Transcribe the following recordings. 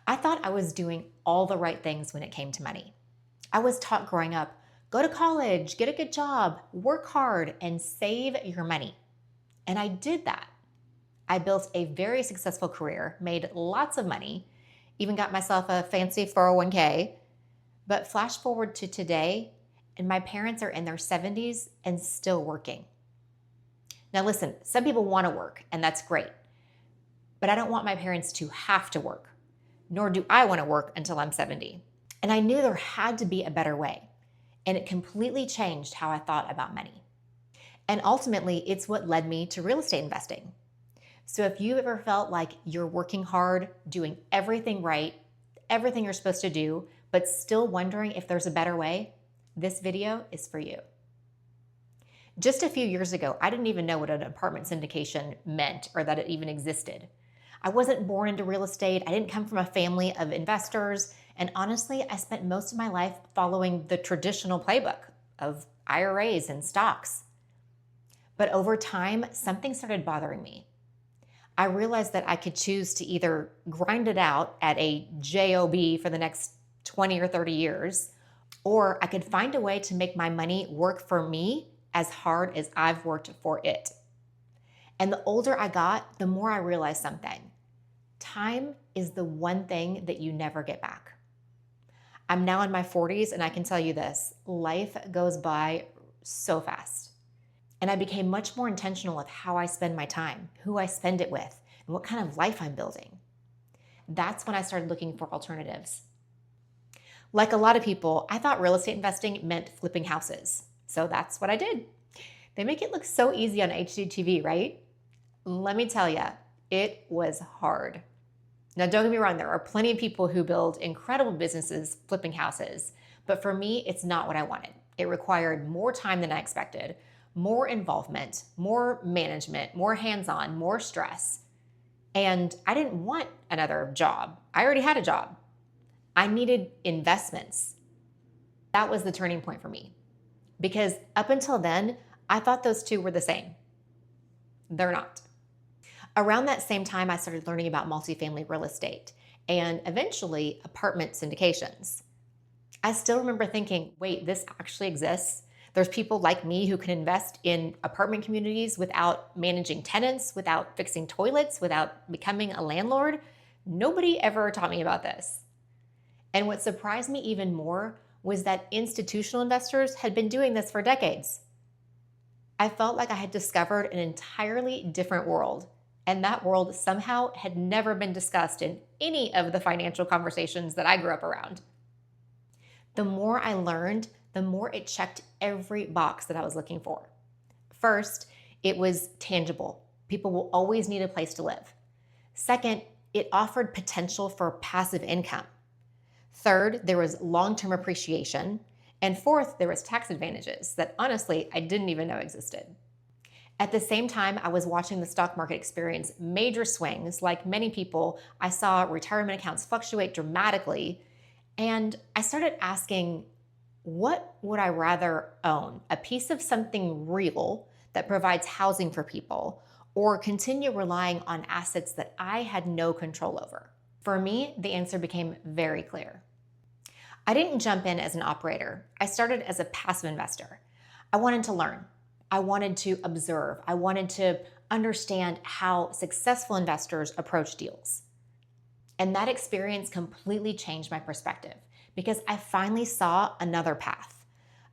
I thought I was doing all the right things when it came to money. I was taught growing up, go to college, get a good job, work hard, and save your money. And I did that. I built a very successful career, made lots of money, even got myself a fancy 401k. But flash forward to today, and my parents are in their 70s and still working. Now, listen, some people want to work, and that's great. But I don't want my parents to have to work, nor do I want to work until I'm 70. And I knew there had to be a better way. And it completely changed how I thought about money. And ultimately, it's what led me to real estate investing. So if you've ever felt like you're working hard, doing everything right, everything you're supposed to do, but still wondering if there's a better way, this video is for you. Just a few years ago, I didn't even know what an apartment syndication meant or that it even existed. I wasn't born into real estate. I didn't come from a family of investors. And honestly, I spent most of my life following the traditional playbook of IRAs and stocks. But over time, something started bothering me. I realized that I could choose to either grind it out at a job for the next 20 or 30 years, or I could find a way to make my money work for me as hard as I've worked for it. And the older I got, the more I realized something. Time is the one thing that you never get back. I'm now in my 40s, and I can tell you this, life goes by so fast. And I became much more intentional of how I spend my time, who I spend it with, and what kind of life I'm building. That's when I started looking for alternatives. Like a lot of people, I thought real estate investing meant flipping houses. So that's what I did. They make it look so easy on HGTV, right? Let me tell you, it was hard. Now, don't get me wrong, there are plenty of people who build incredible businesses flipping houses, but for me, it's not what I wanted. It required more time than I expected, more involvement, more management, more hands-on, more stress. And I didn't want another job. I already had a job. I needed investments. That was the turning point for me. Because up until then, I thought those two were the same. They're not. Around that same time, I started learning about multifamily real estate and eventually apartment syndications. I still remember thinking, wait, this actually exists? There's people like me who can invest in apartment communities without managing tenants, without fixing toilets, without becoming a landlord. Nobody ever taught me about this. And what surprised me even more was that institutional investors had been doing this for decades. I felt like I had discovered an entirely different world, and that world somehow had never been discussed in any of the financial conversations that I grew up around. The more I learned, the more it checked every box that I was looking for. First, it was tangible. People will always need a place to live. Second, it offered potential for passive income. Third, there was long-term appreciation. And fourth, there was tax advantages that honestly, I didn't even know existed. At the same time, I was watching the stock market experience major swings. Like many people, I saw retirement accounts fluctuate dramatically. And I started asking, what would I rather own? A piece of something real that provides housing for people, or continue relying on assets that I had no control over? For me, the answer became very clear. I didn't jump in as an operator. I started as a passive investor. I wanted to learn. I wanted to observe. I wanted to understand how successful investors approach deals. And that experience completely changed my perspective because I finally saw another path,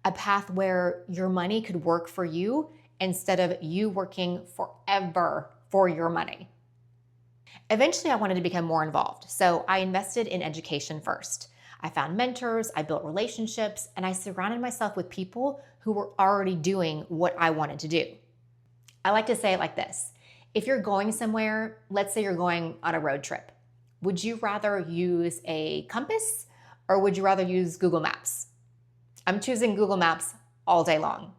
a path where your money could work for you instead of you working forever for your money. Eventually, I wanted to become more involved, so I invested in education first. I found mentors, I built relationships, and I surrounded myself with people who were already doing what I wanted to do. I like to say it like this. If you're going somewhere, let's say you're going on a road trip, would you rather use a compass or would you rather use Google Maps? I'm choosing Google Maps all day long.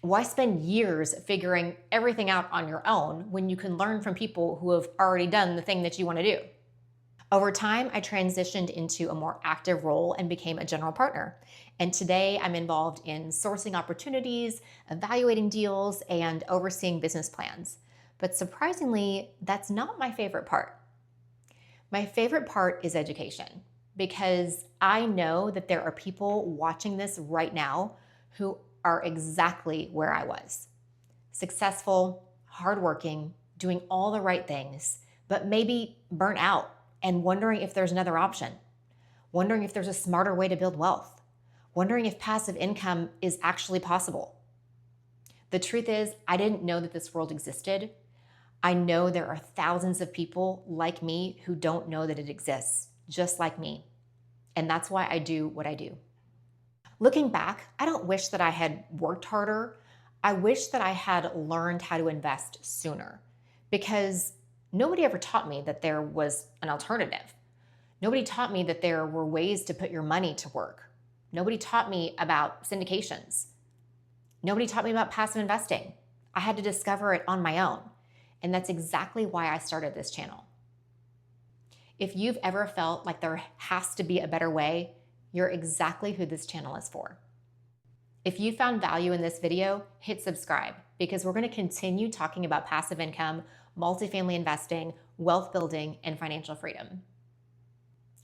Why spend years figuring everything out on your own when you can learn from people who have already done the thing that you want to do? Over time, I transitioned into a more active role and became a general partner. And today I'm involved in sourcing opportunities, evaluating deals, and overseeing business plans. But surprisingly, that's not my favorite part. My favorite part is education because I know that there are people watching this right now who are exactly where I was. Successful, hardworking, doing all the right things, but maybe burnt out and wondering if there's another option, wondering if there's a smarter way to build wealth, wondering if passive income is actually possible. The truth is, I didn't know that this world existed. I know there are thousands of people like me who don't know that it exists, just like me. And that's why I do what I do. Looking back, I don't wish that I had worked harder. I wish that I had learned how to invest sooner because nobody ever taught me that there was an alternative. Nobody taught me that there were ways to put your money to work. Nobody taught me about syndications. Nobody taught me about passive investing. I had to discover it on my own. And that's exactly why I started this channel. If you've ever felt like there has to be a better way, you're exactly who this channel is for. If you found value in this video, hit subscribe because we're going to continue talking about passive income, multifamily investing, wealth building, and financial freedom.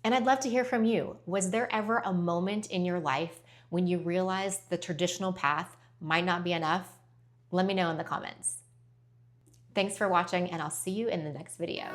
And I'd love to hear from you. Was there ever a moment in your life when you realized the traditional path might not be enough? Let me know in the comments. Thanks for watching, and I'll see you in the next video.